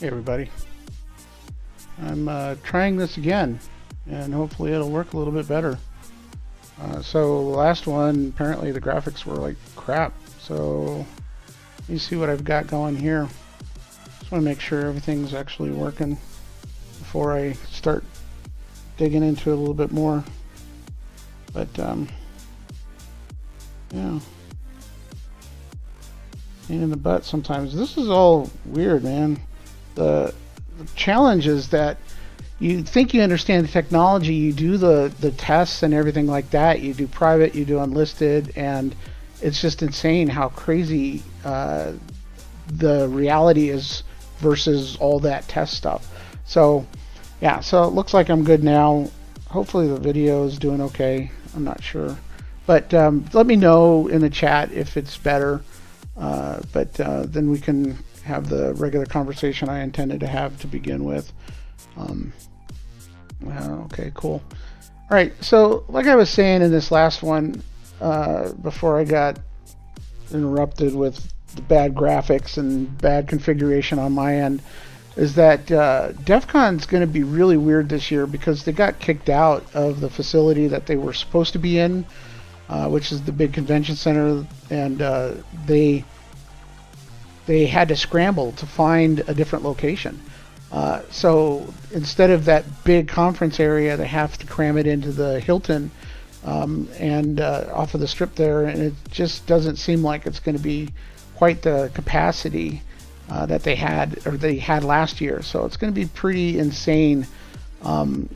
Hey everybody, I'm trying this again and hopefully it'll work a little bit better. So the last one, apparently the graphics were like crap, so let me see what I've got going here. Just want to make sure everything's actually working before I start digging into it a little bit more. But yeah, pain in the butt sometimes. This is all weird, man. The challenge is that you think you understand the technology, you do the tests and everything like that, you do private, you do unlisted, and it's just insane how crazy the reality is versus all that test stuff. So yeah, so it looks like I'm good now. Hopefully the video is doing okay. I'm not sure, but let me know in the chat if it's better, but then we can have the regular conversation I intended to have to begin with. Okay, cool. All right, so like I was saying in this last one, before I got interrupted with the bad graphics and bad configuration on my end, is that Defcon's going to be really weird this year because they got kicked out of the facility that they were supposed to be in, which is the big convention center, and they had to scramble to find a different location. So instead of that big conference area, they have to cram it into the Hilton and off of the strip there, and it just doesn't seem like it's going to be quite the capacity that they had last year. So it's going to be pretty insane. I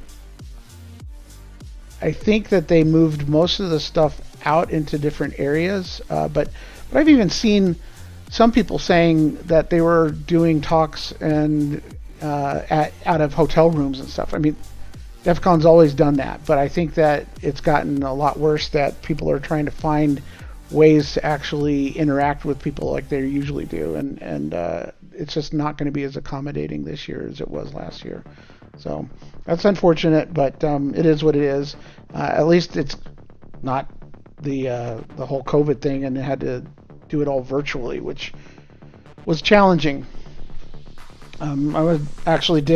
think that they moved most of the stuff out into different areas, but I've even seen some people saying that they were doing talks and out of hotel rooms and stuff. I mean, Defcon's always done that, but I think that it's gotten a lot worse, that people are trying to find ways to actually interact with people like they usually do, and it's just not going to be as accommodating this year as it was last year. So that's unfortunate, but it is what it is. At least it's not the whole COVID thing, and they had to do it all virtually, which was challenging. I hosted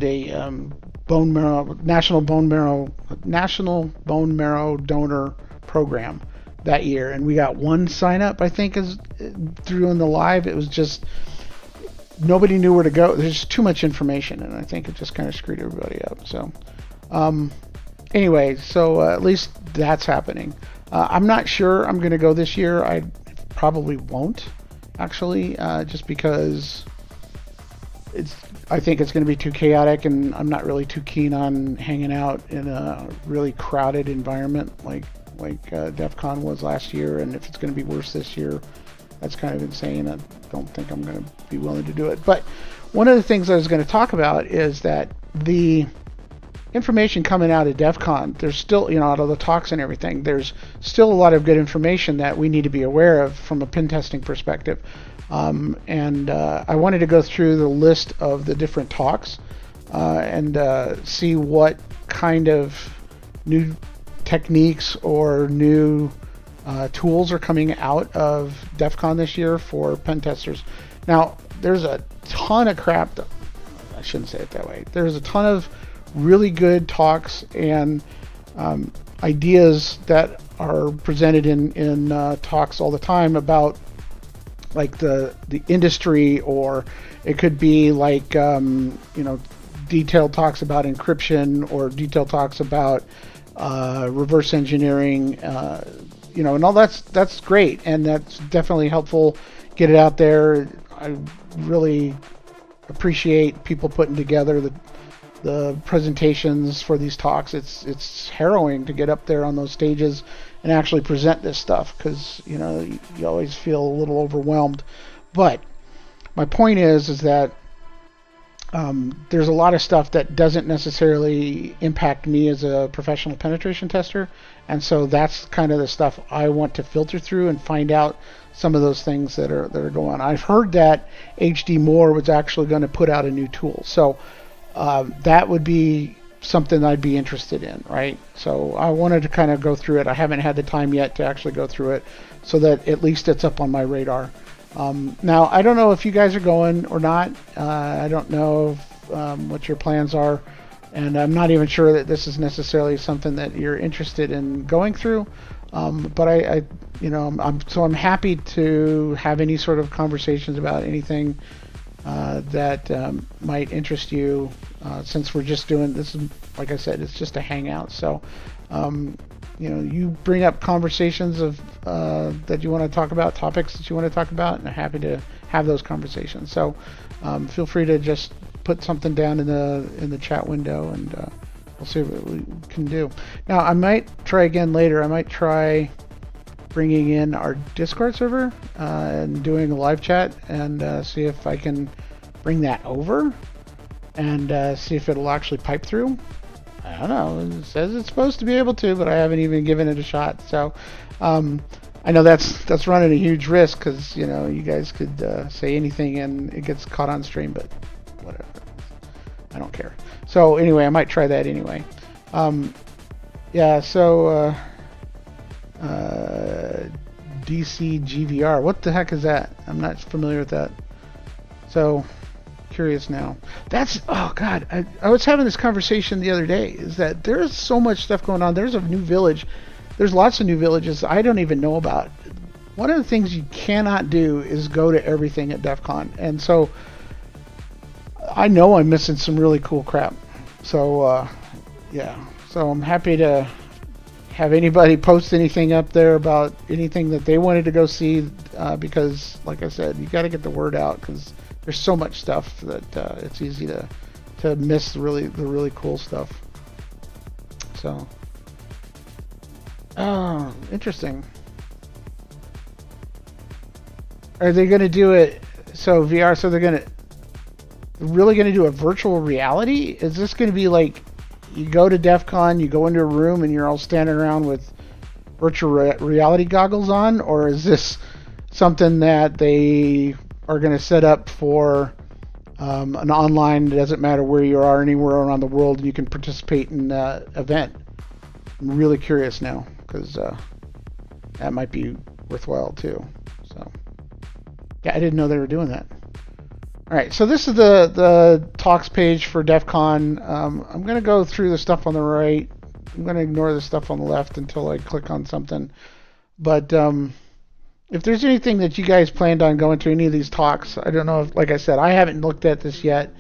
a national bone marrow donor program that year, and we got one sign up, I think, is through in the live. It was just nobody knew where to go. There's just too much information, and I think it just kind of screwed everybody up. So anyway, so at least that's happening. I'm not sure I'm going to go this year. I probably won't, actually, just because I think it's going to be too chaotic, and I'm not really too keen on hanging out in a really crowded environment like Defcon was last year. And if it's going to be worse this year, that's kind of insane. I don't think I'm going to be willing to do it. But one of the things I was going to talk about is that the information coming out of Defcon, there's still, out of the talks and everything, there's still a lot of good information that we need to be aware of from a pen testing perspective. And I wanted to go through the list of the different talks and see what kind of new techniques or new tools are coming out of Defcon this year for pen testers. Now, there's a ton of crap. I shouldn't say it that way. There's a ton of really good talks and ideas that are presented in talks all the time about like the industry, or it could be like detailed talks about encryption, or detailed talks about reverse engineering, and all that's great, and that's definitely helpful. Get it out there. I really appreciate people putting together the presentations for these talks. It's harrowing to get up there on those stages and actually present this stuff, because you always feel a little overwhelmed. But my point is that there's a lot of stuff that doesn't necessarily impact me as a professional penetration tester, and so that's kind of the stuff I want to filter through and find out some of those things that are going on. I've heard that HD Moore was actually going to put out a new tool, so that would be something I'd be interested in, right? So I wanted to kind of go through it. I haven't had the time yet to actually go through it, so that at least it's up on my radar. Now, I don't know if you guys are going or not. I don't know what your plans are, and I'm not even sure that this is necessarily something that you're interested in going through. But I'm happy to have any sort of conversations about anything that might interest you. Since we're just doing this, like I said, it's just a hangout. So, you bring up conversations of that you want to talk about, topics that you want to talk about, and I'm happy to have those conversations. So, feel free to just put something down in the chat window, and we'll see what we can do. Now, I might try again later. I might try bringing in our Discord server and doing a live chat, and see if I can bring that over and see if it'll actually pipe through. I don't know. It says it's supposed to be able to, but I haven't even given it a shot. So I know that's running a huge risk, because you guys could say anything and it gets caught on stream, but whatever. I don't care. So anyway, I might try that anyway. Yeah. So DCGVR. What the heck is that? I'm not familiar with that. So curious now. Oh god, I was having this conversation the other day, is that there's so much stuff going on. There's a new village. There's lots of new villages I don't even know about. One of the things you cannot do is go to everything at Defcon, and so I know I'm missing some really cool crap. So yeah, so I'm happy to have anybody post anything up there about anything that they wanted to go see, because like I said, you got to get the word out, because there's so much stuff that it's easy to miss the really cool stuff. So, oh, interesting. Are they going to do it? So VR. So they're really going to do a virtual reality? Is this going to be like you go to DEF CON, you go into a room, and you're all standing around with virtual reality goggles on, or is this something that they are going to set up for an online, it doesn't matter where you are, anywhere around the world, and you can participate in the event? I'm really curious now, because that might be worthwhile too. So yeah, I didn't know they were doing that. All right, so this is the talks page for DEF CON. I'm going to go through the stuff on the right. I'm going to ignore the stuff on the left until I click on something. But if there's anything that you guys planned on going to any of these talks, I don't know if, like I said, I haven't looked at this yet.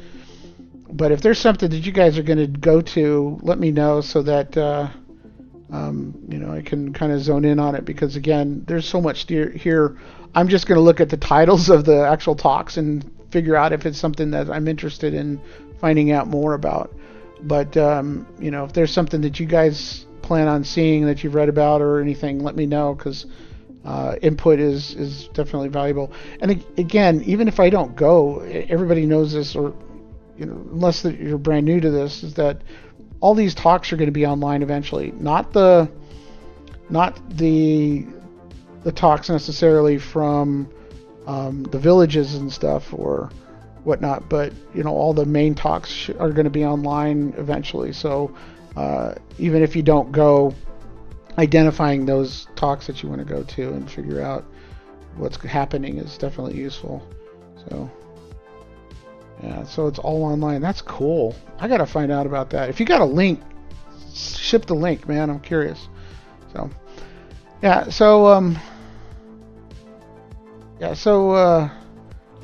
But if there's something that you guys are going to go to, let me know, so that I can kind of zone in on it. Because again, there's so much here. I'm just going to look at the titles of the actual talks and figure out if it's something that I'm interested in finding out more about. But if there's something that you guys plan on seeing that you've read about or anything, let me know, because input is definitely valuable. And again, even if I don't go, everybody knows this, or unless you're brand new to this, is that all these talks are going to be online eventually. Not the talks necessarily from the villages and stuff or whatnot, but all the main talks are going to be online eventually. So even if you don't go, identifying those talks that you want to go to and figure out what's happening is definitely useful. So yeah, so it's all online. That's cool. I gotta find out about that. If you got a link, ship the link, man. I'm curious. So yeah, so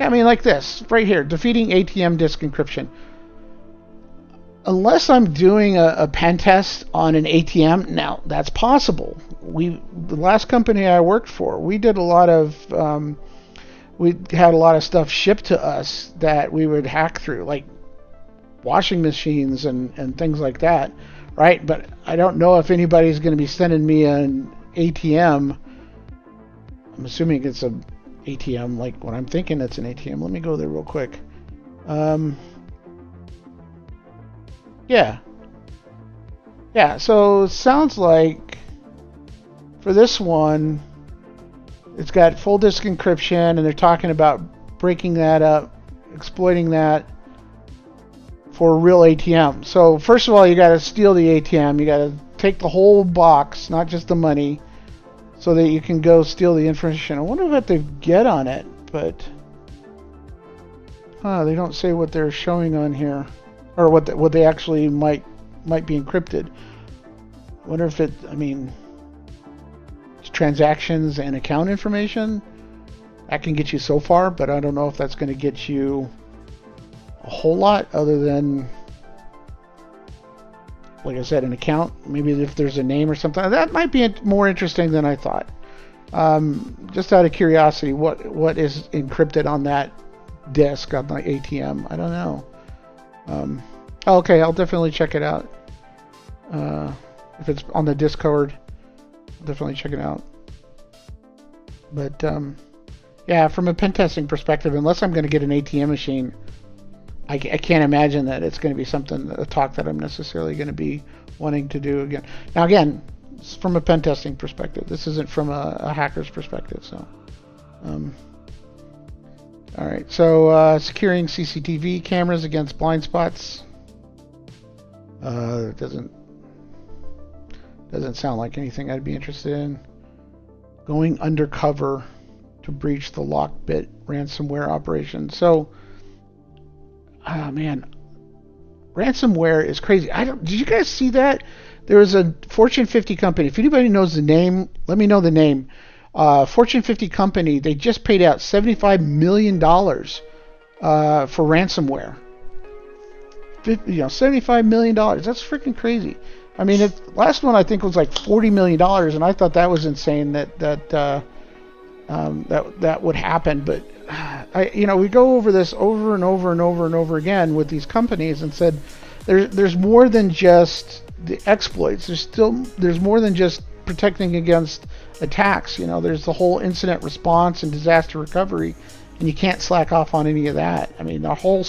I mean, like this right here, defeating ATM disk encryption. Unless I'm doing a pen test on an ATM, now that's possible. The last company I worked for, we did a lot of, we had a lot of stuff shipped to us that we would hack through, like washing machines and things like that, right? But I don't know if anybody's going to be sending me an ATM. I'm assuming it's a ATM, like what I'm thinking it's an ATM. Let me go there real quick. Yeah, so it sounds like for this one, it's got full disk encryption, and they're talking about breaking that up, exploiting that for a real ATM. So first of all, you got to steal the ATM. You got to take the whole box, not just the money, so that you can go steal the information. I wonder what they get on it. but they don't say what they're showing on here, or what they actually might be encrypted. Wonder if it, I mean, it's transactions and account information. That can get you so far, but I don't know if that's going to get you a whole lot other than, like I said, an account. Maybe if there's a name or something. That might be more interesting than I thought. Just out of curiosity, what is encrypted on that disk on the ATM? I don't know. Okay, I'll definitely check it out. If it's on the Discord, I'll definitely check it out. But yeah, from a pen testing perspective, unless I'm going to get an ATM machine, I can't imagine that it's going to be a talk that I'm necessarily going to be wanting to do again. Now, again, from a pen testing perspective, this isn't from a hacker's perspective. So, all right. So, securing CCTV cameras against blind spots. Doesn't sound like anything I'd be interested in. Going undercover to breach the Lockbit ransomware operation. So, man, ransomware is crazy. Did you guys see that? There was a Fortune 50 company. If anybody knows the name, let me know the name. Fortune 50 company. They just paid out $75 million for ransomware. $75 million. That's freaking crazy. I mean, last one I think was like $40 million, and I thought that was insane that would happen. But we go over this over and over and over and over again with these companies and said there's more than just the exploits. There's more than just protecting against attacks. There's the whole incident response and disaster recovery, and you can't slack off on any of that. I mean, the whole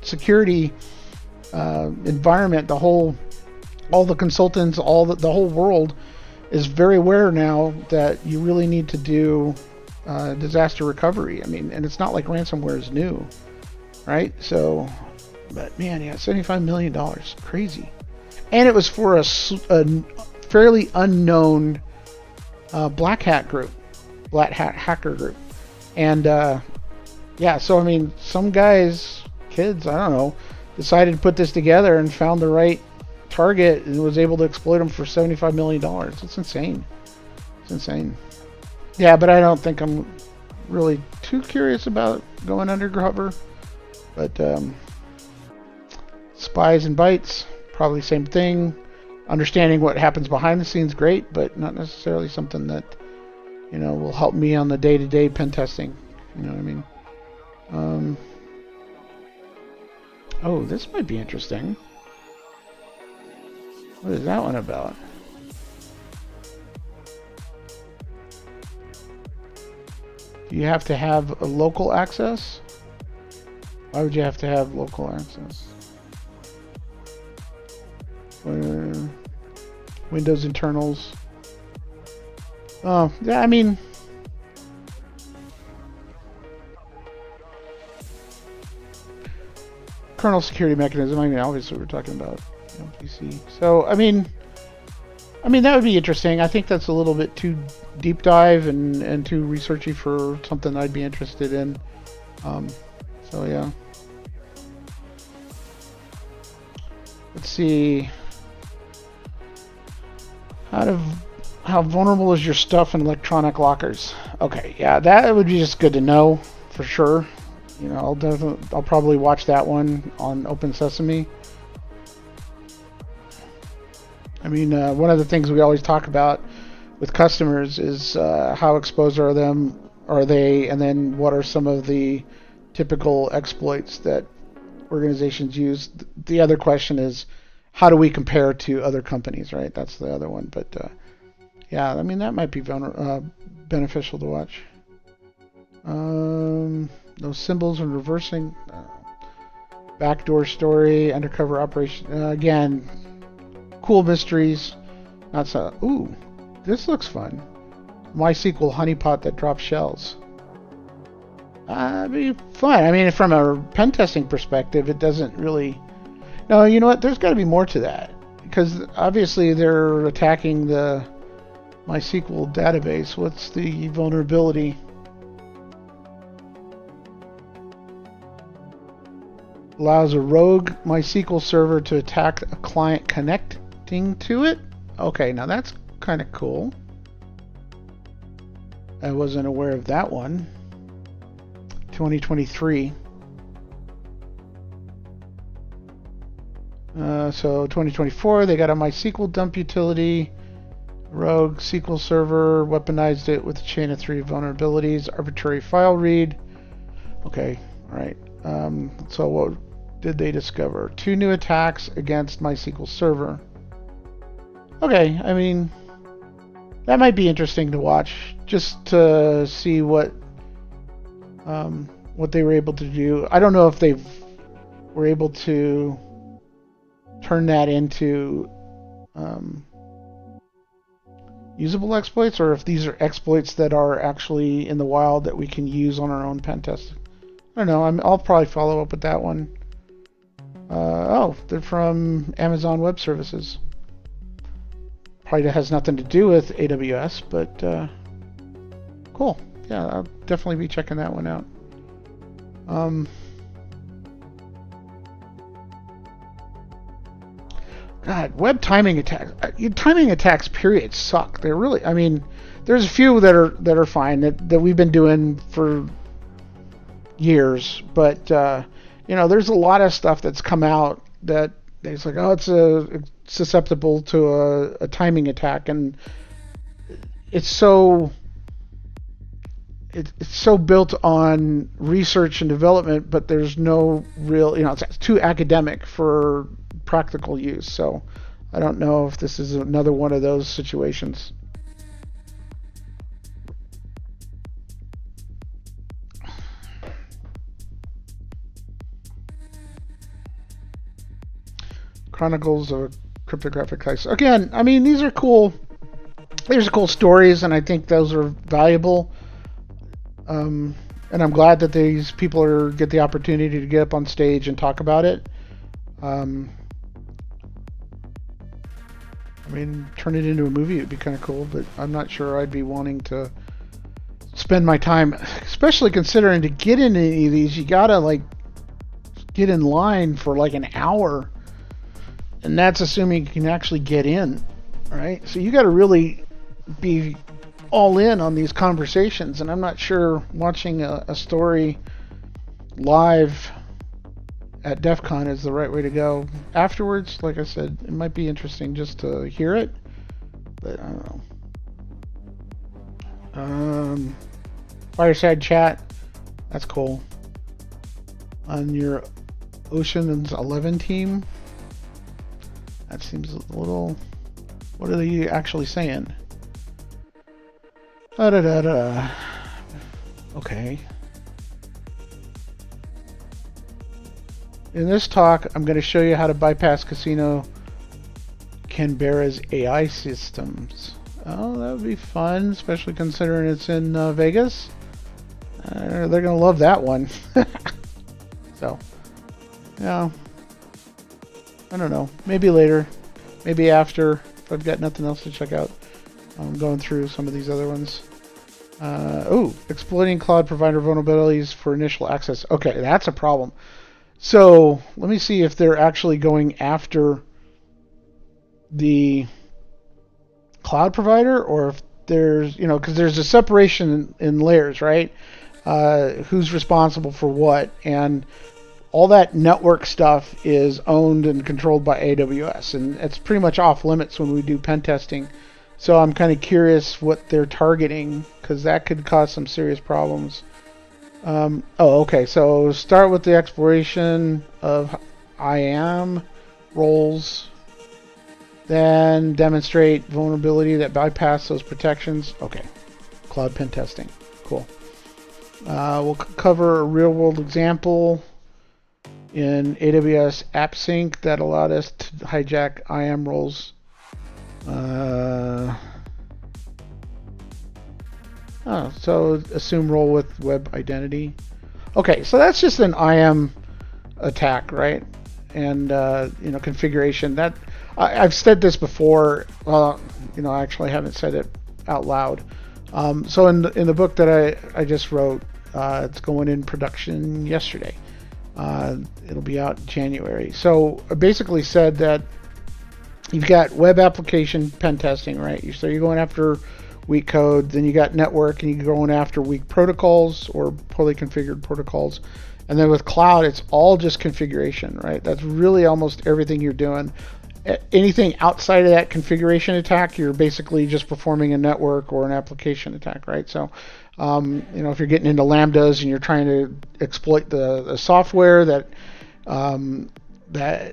security environment, all the consultants, the whole world is very aware now that you really need to do disaster recovery. I mean, and it's not like ransomware is new, right? So, but man, yeah, $75 million, crazy. And it was for a fairly unknown black hat hacker group. And yeah, so I mean, some kids, I don't know, decided to put this together and found the right target and was able to exploit them for $75 million. It's insane. It's insane. Yeah, but I don't think I'm really too curious about going undercover. But spies and bites, probably same thing. Understanding what happens behind the scenes, great, but not necessarily something that will help me on the day-to-day pen testing. You know what I mean? Oh, this might be interesting. What is that one about? Do you have to have a local access? Why would you have to have local access? Windows internals. Oh, yeah, I mean, kernel security mechanism. I mean, obviously we're talking about PC. So, I mean that would be interesting. I think that's a little bit too deep dive and too researchy for something I'd be interested in. So yeah. Let's see. How vulnerable is your stuff in electronic lockers? Okay, yeah, that would be just good to know for sure. I'll probably watch that one on Open Sesame. I mean, one of the things we always talk about with customers is how exposed are they, and then what are some of the typical exploits that organizations use. The other question is, how do we compare to other companies, right? That's the other one. But yeah, I mean, that might be beneficial to watch. Those symbols and reversing. Backdoor story, undercover operation. Again, cool mysteries. Not so. Ooh, this looks fun. MySQL honeypot that drops shells. It'd be fun. I mean, from a pen testing perspective, it doesn't really. No, you know what? There's got to be more to that, because obviously they're attacking the MySQL database. What's the vulnerability? Allows a rogue MySQL server to attack a client connecting to it. Okay, now that's kind of cool. I wasn't aware of that one. 2023. So 2024, they got a MySQL dump utility. Rogue SQL server weaponized it with a chain of 3 vulnerabilities. Arbitrary file read. Okay, all right. So what did they discover? 2 new attacks against MySQL server. Okay, I mean, that might be interesting to watch, just to see what they were able to do. I don't know if they were able to turn that into usable exploits, or if these are exploits that are actually in the wild that we can use on our own pen test. I don't know. I'll probably follow up with that one. Oh, they're from Amazon Web Services. Probably has nothing to do with AWS, but cool. Yeah, I'll definitely be checking that one out. God, web timing attacks. Timing attacks, period, suck. They're really. I mean, there's a few that are fine that we've been doing for years, but there's a lot of stuff that's come out that it's like, oh, it's susceptible to a timing attack, and it's so built on research and development, but there's no real, it's too academic for practical use. So I don't know if this is another one of those situations. Chronicles of a Cryptographic Heist. Again, I mean, these are cool. These are cool stories, and I think those are valuable. And I'm glad that these people get the opportunity to get up on stage and talk about it. I mean, turn it into a movie would be kind of cool, but I'm not sure I'd be wanting to spend my time, especially considering to get into any of these, you gotta get in line for an hour, and that's assuming you can actually get in, right? So you got to really be all in on these conversations, and I'm not sure watching a story live at Defcon is the right way to go. Afterwards, like I said, it might be interesting just to hear it, but I don't know. Fireside chat, that's cool. On your Ocean's 11 team, that seems a little. What are they actually saying? Okay. In this talk, I'm going to show you how to bypass Casino Canberra's AI systems. Oh, that would be fun, especially considering it's in Vegas. They're going to love that one. So, yeah. I don't know. Maybe later. Maybe after, if I've got nothing else to check out. I'm going through some of these other ones. Exploiting cloud provider vulnerabilities for initial access. Okay, that's a problem. So let me see if they're actually going after the cloud provider, or if there's, because there's a separation in layers, right? Who's responsible for what, and all that network stuff is owned and controlled by AWS, and it's pretty much off limits when we do pen testing. So I'm kind of curious what they're targeting, because that could cause some serious problems. Okay. So start with the exploration of IAM roles, then demonstrate vulnerability that bypass those protections. Okay. Cloud pen testing. Cool. We'll cover a real-world example in AWS AppSync that allowed us to hijack IAM roles. So assume role with web identity. Okay, so that's just an IAM attack, right? And configuration. That I've said this before. I actually haven't said it out loud. So in the book that I just wrote, it's going in production yesterday. It'll be out in January. So I basically said that you've got web application pen testing, right? So you're going after weak code, then you got network, and you're going after weak protocols or poorly configured protocols. And then with cloud, it's all just configuration, right? That's really almost everything you're doing. Anything outside of that configuration attack, you're basically just performing a network or an application attack, right? So, if you're getting into lambdas and you're trying to exploit the software that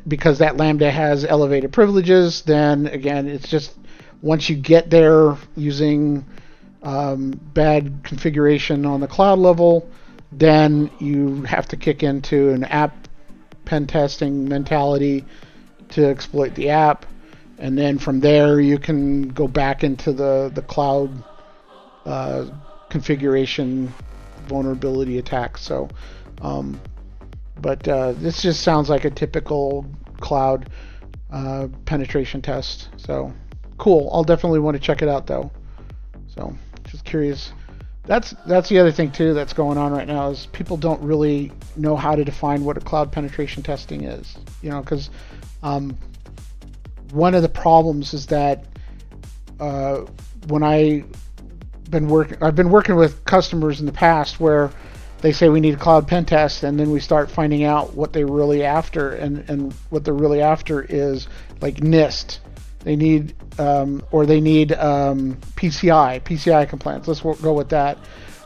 because that lambda has elevated privileges, then again, it's just once you get there using bad configuration on the cloud level, then you have to kick into an app pen testing mentality to exploit the app, and then from there you can go back into the cloud configuration vulnerability attack. So, but this just sounds like a typical cloud penetration test. So, cool. I'll definitely want to check it out though. So, just curious. That's the other thing too that's going on right now is people don't really know how to define what a cloud penetration testing is. Because one of the problems is that when I've been working with customers in the past where they say we need a cloud pen test, and then we start finding out what they're really after, and what they're really after is like NIST. They need PCI compliance. Let's go with that.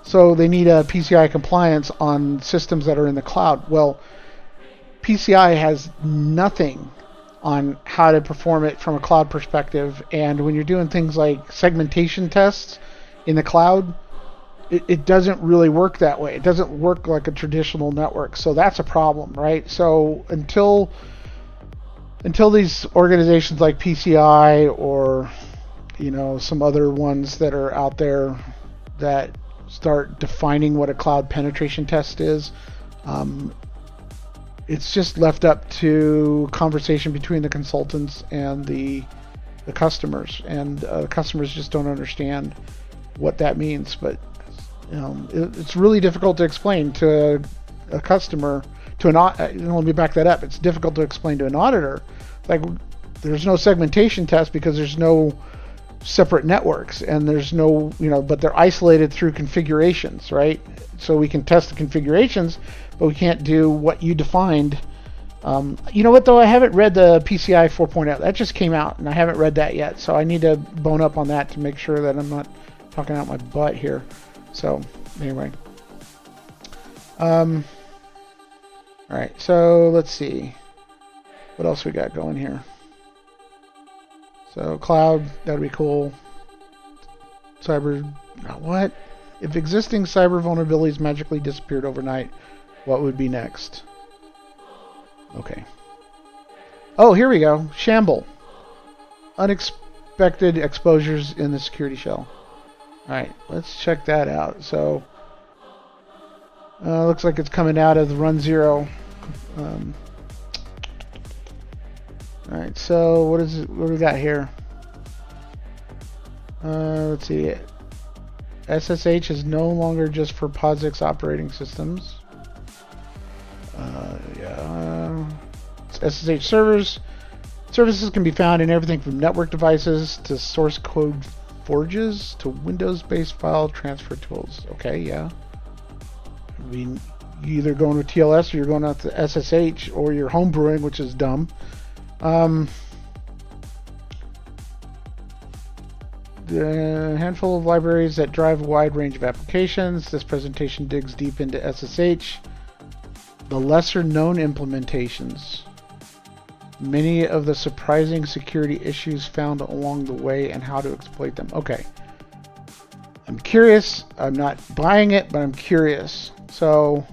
So they need a PCI compliance on systems that are in the cloud. Well, PCI has nothing on how to perform it from a cloud perspective, and when you're doing things like segmentation tests in the cloud, it doesn't really work that way. It doesn't work like a traditional network, so that's a problem, right? So until these organizations like PCI or some other ones that are out there that start defining what a cloud penetration test is, it's just left up to conversation between the consultants and the customers, and the customers just don't understand what that means. But it's really difficult to explain to a customer, let me back that up. It's difficult to explain to an auditor. Like, there's no segmentation test because there's no separate networks, and there's no, but they're isolated through configurations, right? So we can test the configurations, but we can't do what you defined. You know what, though? I haven't read the PCI 4.0. That just came out, and I haven't read that yet. So I need to bone up on that to make sure that I'm not talking out my butt here. So, anyway. All right, so let's see. What else we got going here? So, cloud, that'd be cool. Cyber, what? If existing cyber vulnerabilities magically disappeared overnight, what would be next? Okay. Oh, here we go. Shamble. Unexpected exposures in the security shell. Alright, let's check that out. So, looks like it's coming out of the run zero. Alright, so what do we got here? Let's see. SSH is no longer just for POSIX operating systems. SSH services can be found in everything from network devices to source code forges to Windows-based file transfer tools. Okay, yeah. I mean, you're either going with TLS or you're going out to SSH, or you're homebrewing, which is dumb. The handful of libraries that drive a wide range of applications. This presentation digs deep into SSH. The lesser known implementations. Many of the surprising security issues found along the way and how to exploit them. Okay. I'm curious. I'm not buying it, but I'm curious. So,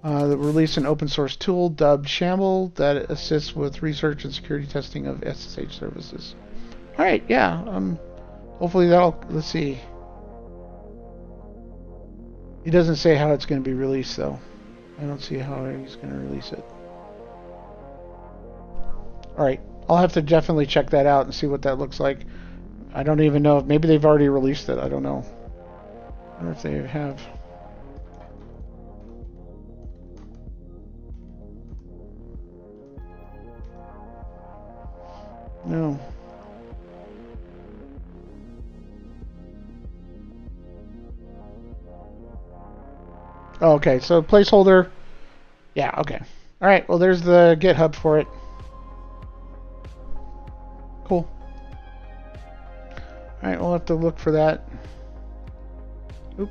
the release an open source tool dubbed Shamble that assists with research and security testing of SSH services. Alright, yeah. Hopefully let's see. He doesn't say how it's going to be released, though. I don't see how he's going to release it. Alright, I'll have to definitely check that out and see what that looks like. I don't even know. Maybe they've already released it. I don't know. I wonder if they have. No. Oh, okay, so placeholder. Yeah, okay. All right, well, there's the GitHub for it. Cool. All right, we'll have to look for that. Oop.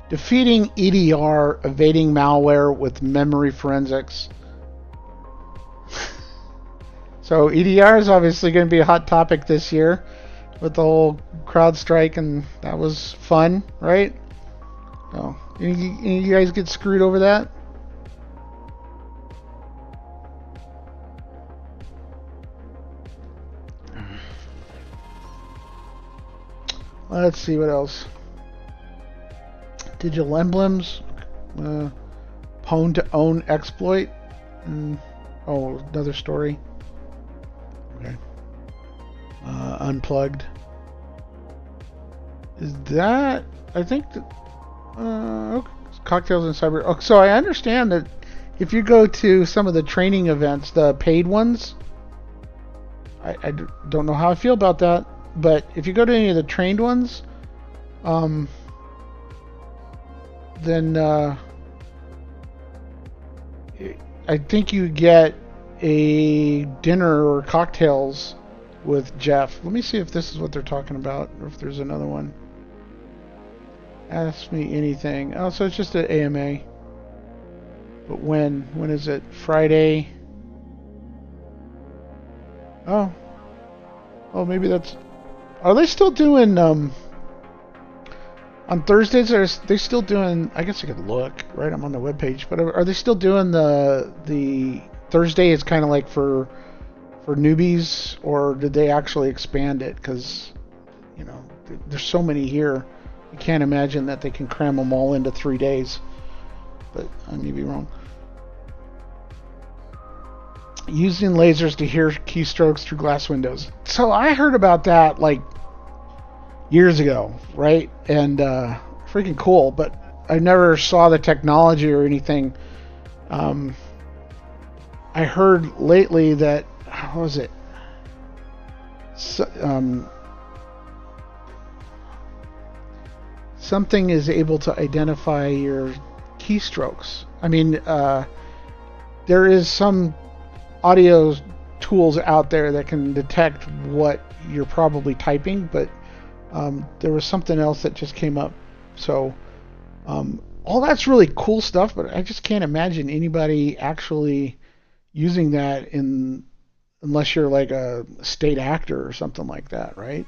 Defeating EDR, evading malware with memory forensics. So EDR is obviously going to be a hot topic this year with the whole CrowdStrike, and that was fun, right? Oh, any of you guys get screwed over that? Let's see what else. Digital emblems, pwn to own exploit. Oh, another story. Okay. Unplugged. Is that? I think that. Okay. Cocktails and cyber. Oh, so I understand that if you go to some of the training events, the paid ones, I don't know how I feel about that, but if you go to any of the trained ones, then I think you get a dinner or cocktails with Jeff. Let me see if this is what they're talking about, or if there's another one. Ask me anything. Oh, so it's just an AMA. But when? When is it? Friday? Oh. Oh, maybe that's... Are they still doing... On Thursdays, are they still doing... I guess I could look, right? I'm on the webpage. But are they still doing the Thursday is kind of like for newbies? Or did they actually expand it? Because, you know, there's so many here. You can't imagine that they can cram them all into 3 days. But I may be wrong. Using lasers to hear keystrokes through glass windows. So I heard about that like years ago, right? And freaking cool, but I never saw the technology or anything. I heard lately that, how was it? Something is able to identify your keystrokes. I mean, there is some audio tools out there that can detect what you're probably typing, but there was something else that just came up. So all that's really cool stuff, but I just can't imagine anybody actually using that unless you're like a state actor or something like that, right?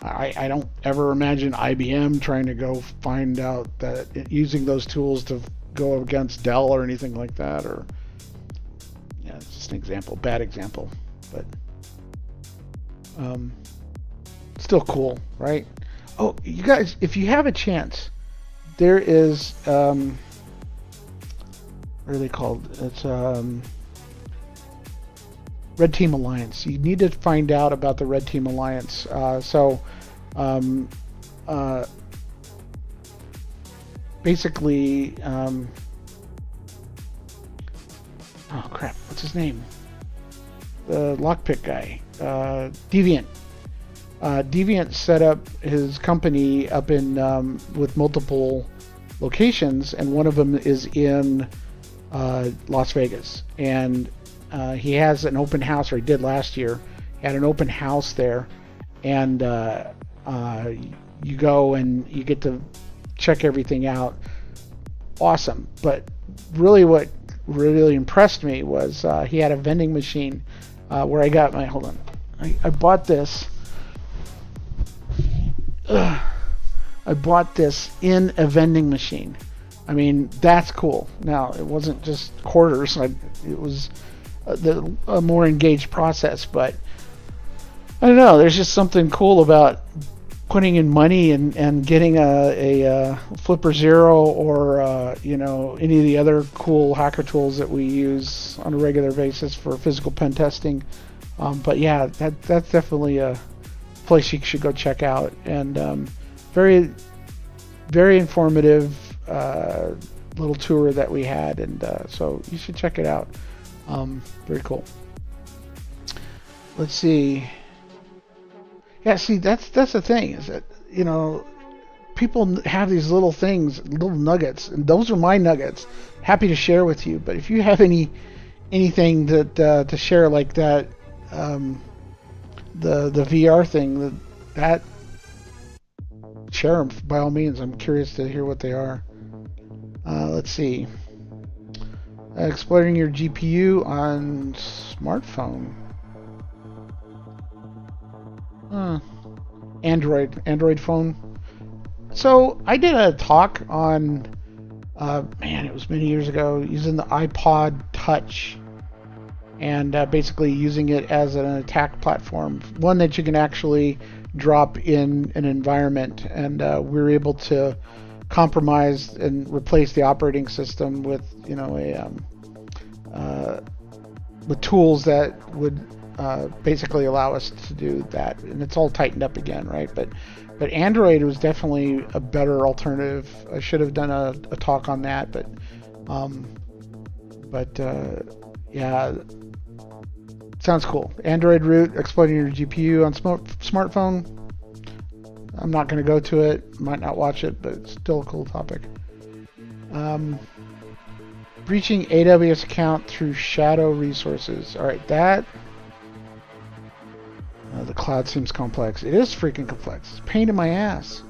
I don't ever imagine IBM trying to go find out that using those tools to go against Dell or anything like that. Or yeah, it's just an example, bad example, but still cool, right? Oh, you guys, if you have a chance, there is what are they called? It's Red Team Alliance. You need to find out about the Red Team Alliance. Basically, oh crap, what's his name? The lockpick guy, Deviant. Deviant set up his company up in with multiple locations, and one of them is in Las Vegas. And he has an open house, or he did last year. He had an open house there, and you go and you get to check everything out. Awesome. But really what really impressed me was he had a vending machine where I got my, hold on, I bought this. I bought this in a vending machine. I mean, that's cool. Now, it wasn't just quarters. It was a more engaged process, but I don't know. There's just something cool about putting in money and getting a Flipper Zero or any of the other cool hacker tools that we use on a regular basis for physical pen testing. But yeah, that's definitely a place you should go check out, and very, very informative. little tour that we had, and so you should check it out. Very cool. Let's see. Yeah, see, that's the thing, is that, you know, people have these little things, little nuggets, and those are my nuggets. Happy to share with you. But if you have anything that to share like that, the VR thing, that share them by all means. I'm curious to hear what they are. Let's see. Exploring your GPU on smartphone. Android phone. So I did a talk on, man, it was many years ago, using the iPod Touch and basically using it as an attack platform, one that you can actually drop in an environment, and we were able to compromise and replace the operating system with, you know, with tools that would basically allow us to do that, and it's all tightened up again, right? But Android was definitely a better alternative. I should have done a talk on that, but yeah, sounds cool. Android root, exploiting your GPU on smartphone. I'm not going to go to it. Might not watch it, but it's still a cool topic. Breaching AWS account through shadow resources. All right, that. The cloud seems complex. It is freaking complex. It's a pain in my ass.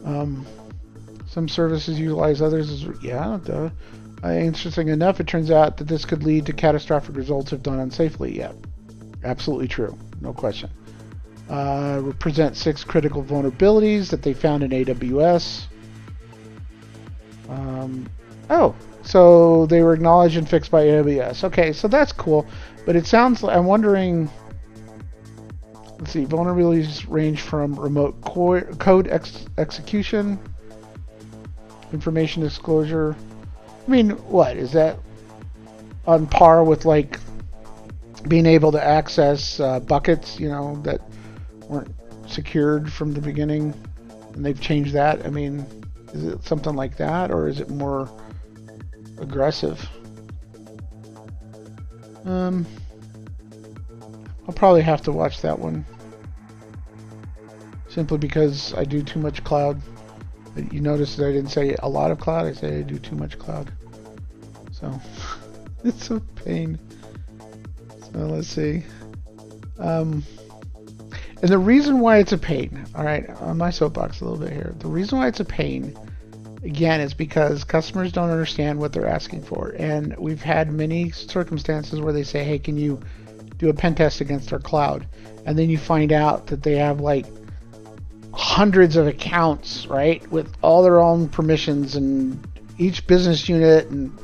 Some services utilize others. Yeah, duh. Interesting enough, it turns out that this could lead to catastrophic results if done unsafely. Yeah, absolutely true. No question. Present 6 critical vulnerabilities that they found in AWS. Oh, so they were acknowledged and fixed by AWS. Okay, so that's cool. But it sounds like, I'm wondering, let's see, vulnerabilities range from remote code execution, information disclosure. I mean, what, is that on par with like being able to access buckets, you know, that weren't secured from the beginning, and they've changed that? I mean, is it something like that, or is it more aggressive? I'll probably have to watch that one, simply because I do too much cloud. You notice that I didn't say a lot of cloud, I say I do too much cloud. So it's a pain. So let's see. And the reason why it's a pain, all right, on my soapbox a little bit here, the reason why it's a pain, again, is because customers don't understand what they're asking for. And we've had many circumstances where they say, hey, can you do a pen test against our cloud? And then you find out that they have like hundreds of accounts, right, with all their own permissions and each business unit, and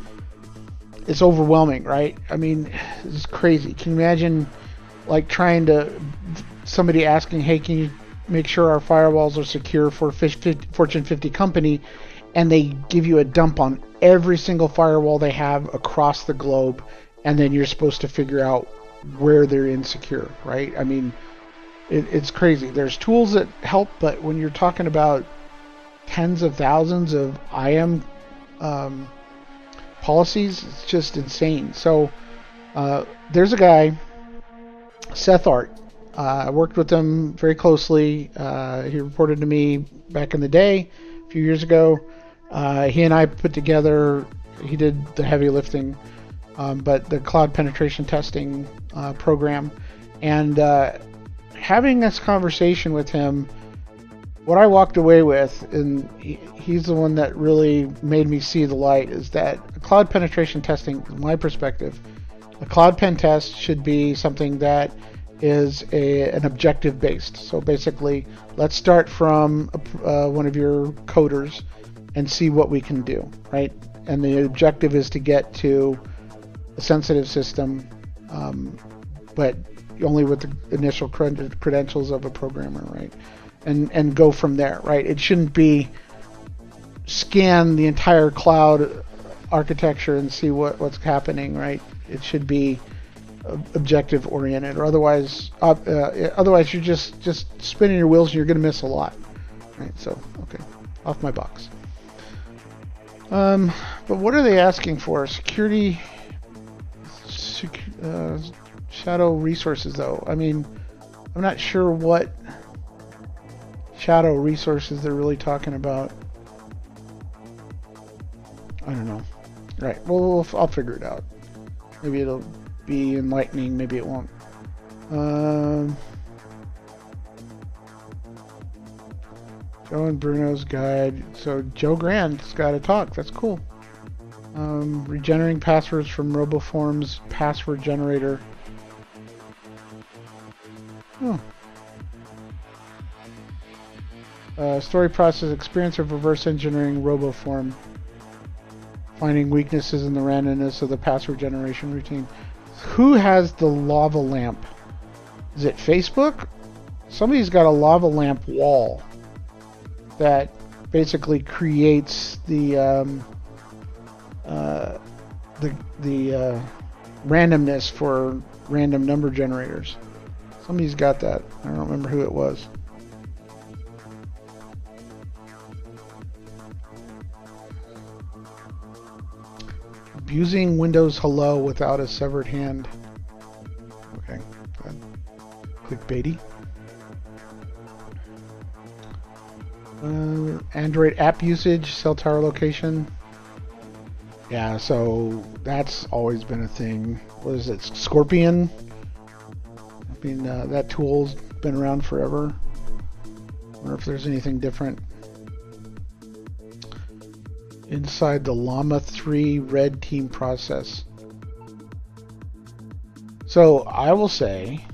it's overwhelming, right? I mean, it's crazy. Can you imagine like trying to, somebody asking, hey, can you make sure our firewalls are secure for a Fortune 50 company, and they give you a dump on every single firewall they have across the globe, and then you're supposed to figure out where they're insecure, right? I mean, it's crazy. There's tools that help, but when you're talking about tens of thousands of IAM policies, it's just insane. So there's a guy, Seth Art. I worked with him very closely. He reported to me back in the day, a few years ago. He and I put together, he did the heavy lifting, but the cloud penetration testing program. And having this conversation with him, what I walked away with, and he's the one that really made me see the light, is that cloud penetration testing, from my perspective, a cloud pen test should be something that is an objective based. So basically, let's start from one of your coders and see what we can do, right? And the objective is to get to a sensitive system, but only with the initial credentials of a programmer, right? And go from there, right? It shouldn't be scan the entire cloud architecture and see what's happening, right? It should be objective oriented, or otherwise you're just spinning your wheels and you're going to miss a lot, right? So, okay, off my box. But what are they asking for? Security, shadow resources, though. I mean, I'm not sure what shadow resources they're really talking about. I don't know. Right. Well, I'll figure it out. Maybe it'll be enlightening. Maybe it won't. Joe and Bruno's guide. So Joe Grant's got to talk. That's cool. Regenerating passwords from RoboForm's password generator. Oh. Story process experience of reverse engineering RoboForm. Finding weaknesses in the randomness of the password generation routine. Who has the lava lamp? Is it Facebook? Somebody's got a lava lamp wall that basically creates the randomness for random number generators. Somebody's got that. I don't remember who it was. Abusing Windows Hello without a severed hand. Okay. Clickbaity. Android app usage, cell tower location. Yeah, so that's always been a thing. What is it? Scorpion? I mean, that tool's been around forever. I wonder if there's anything different. Inside the Llama 3 red team process. So I will say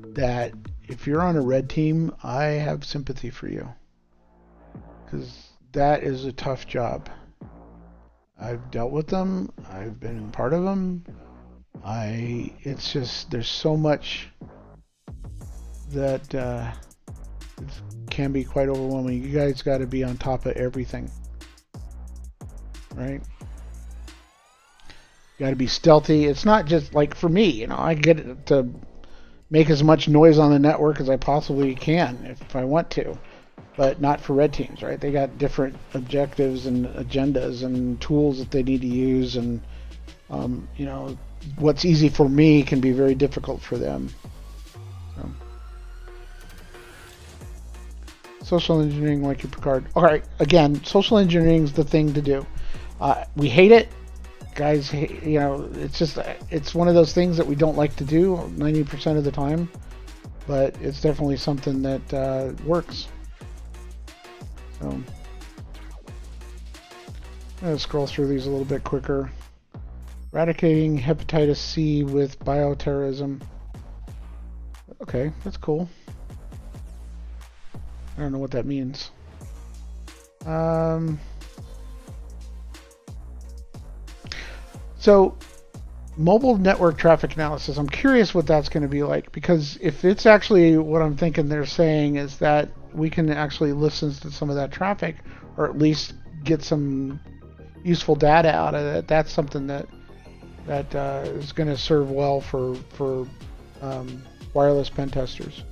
that if you're on a red team, I have sympathy for you. Because that is a tough job. I've dealt with them. I've been part of them. It's just, there's so much that it can be quite overwhelming. You guys got to be on top of everything. Right? You got to be stealthy. It's not just like for me, I get to make as much noise on the network as I possibly can if I want to, but not for red teams, right? They got different objectives and agendas and tools that they need to use, and what's easy for me can be very difficult for them. So. Social engineering, like your Picard. All right, again, social engineering is the thing to do. We hate it, guys. It's one of those things that we don't like to do 90% of the time, but it's definitely something that works. So I'm going to scroll through these a little bit quicker. Eradicating hepatitis C with bioterrorism. Okay, that's cool. I don't know what that means. So, mobile network traffic analysis, I'm curious what that's going to be like, because if it's actually what I'm thinking they're saying is that we can actually listen to some of that traffic, or at least get some useful data out of it, that's something that is going to serve well for wireless pen testers.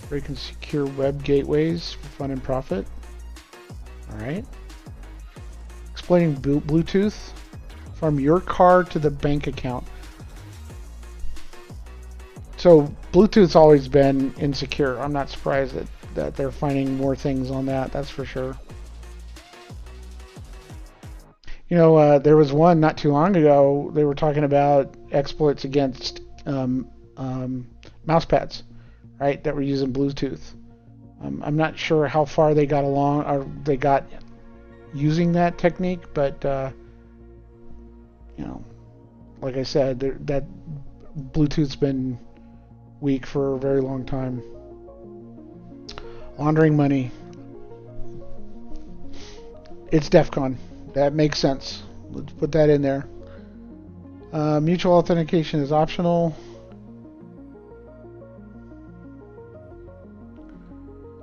Break and secure web gateways for fun and profit. Alright. Explaining Bluetooth from your car to the bank account. So Bluetooth's always been insecure. I'm not surprised that they're finding more things on that, that's for sure. There was one not too long ago, they were talking about exploits against mouse pads, right, that were using Bluetooth. I'm not sure how far they got along, or they got using that technique, but like I said, that Bluetooth's been weak for a very long time. Laundering money. It's Defcon. That makes sense. Let's put that in there. Mutual authentication is optional.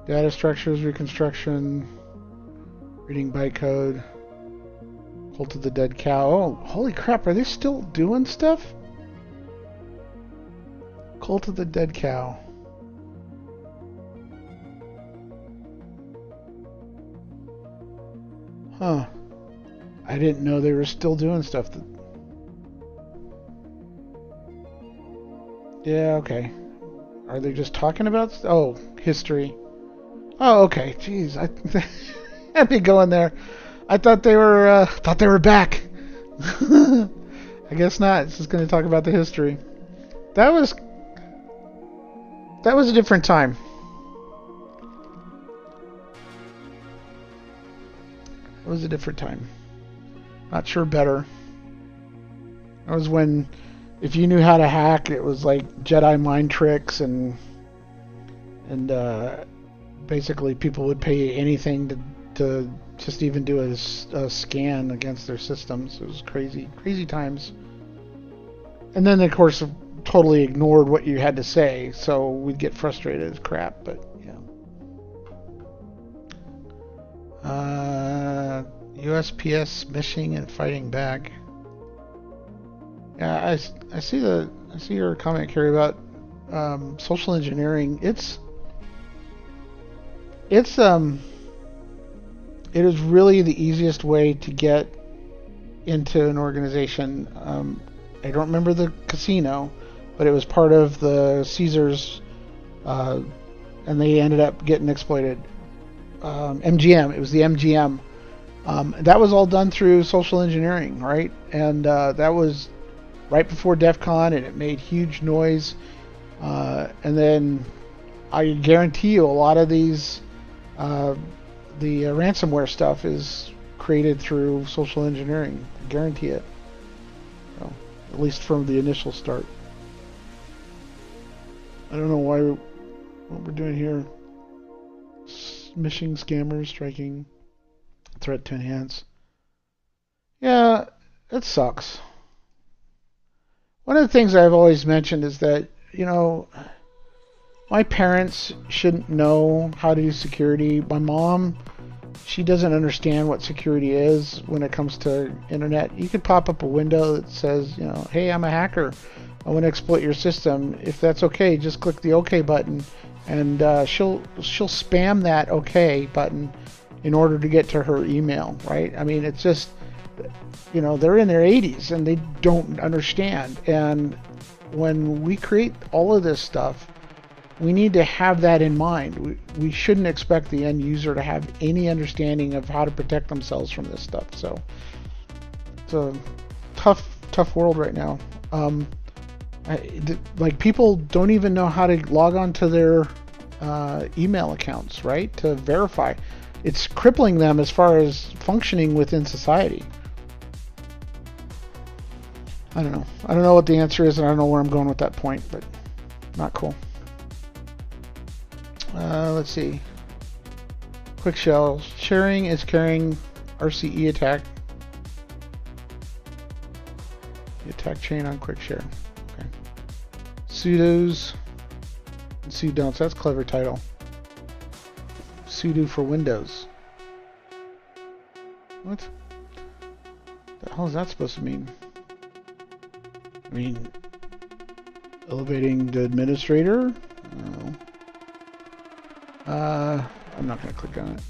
Data structures reconstruction. Reading bytecode. Cult of the Dead Cow. Oh, holy crap, are they still doing stuff? Cult of the Dead Cow. Huh. I didn't know they were still doing stuff that... Yeah, okay. Are they just talking about... Oh, history. Oh, okay. Jeez, I'd be going there. I thought they were back. I guess not. It's just going to talk about the history. That was a different time. It was a different time. Not sure better. That was when, if you knew how to hack, it was like Jedi mind tricks and basically people would pay anything to just even do a scan against their systems. It was crazy times. And then, of course, totally ignored what you had to say, so we'd get frustrated as crap. But yeah. USPS smishing and fighting back. Yeah, I see your comment, Carrie, about social engineering. It is really the easiest way to get into an organization. I don't remember the casino, but it was part of the Caesars, and they ended up getting exploited. MGM, it was the MGM. That was all done through social engineering, right? And that was right before Defcon, and it made huge noise. And then I guarantee you a lot of these, the ransomware stuff is created through social engineering. I guarantee it. So, at least from the initial start. I don't know what we're doing here. Smishing scammers, striking, threat to enhance. Yeah, it sucks. One of the things I've always mentioned is that, my parents shouldn't know how to do security. My mom, she doesn't understand what security is when it comes to internet. You could pop up a window that says, hey, I'm a hacker. I want to exploit your system. If that's okay, just click the OK button, and she'll spam that OK button in order to get to her email, right? I mean, it's just, they're in their 80s and they don't understand. And when we create all of this stuff, we need to have that in mind. We shouldn't expect the end user to have any understanding of how to protect themselves from this stuff. So it's a tough world right now. People don't even know how to log on to their email accounts, right? To verify. It's crippling them as far as functioning within society. I don't know. I don't know what the answer is, and I don't know where I'm going with that point, but not cool. Let's see. Quick shell. Sharing is carrying RCE attack. The attack chain on quick share. Okay. Sudos and sudon'ts. That's a clever title. Sudo for Windows. What the hell is that supposed to mean? I mean, elevating the administrator? No. I'm not going to click on it.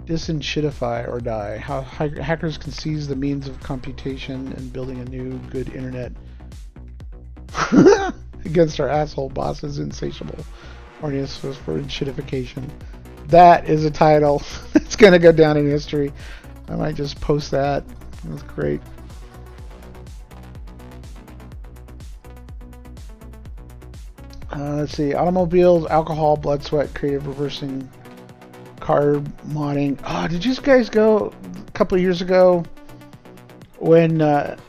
Disenshittify or die. How hackers can seize the means of computation and building a new good internet against our asshole boss's insatiable horniness for shittification. That is a title. It's going to go down in history. I might just post that. That's great. Let's see. Automobiles, alcohol, blood, sweat, creative reversing, car modding. Oh, did you guys go a couple of years ago when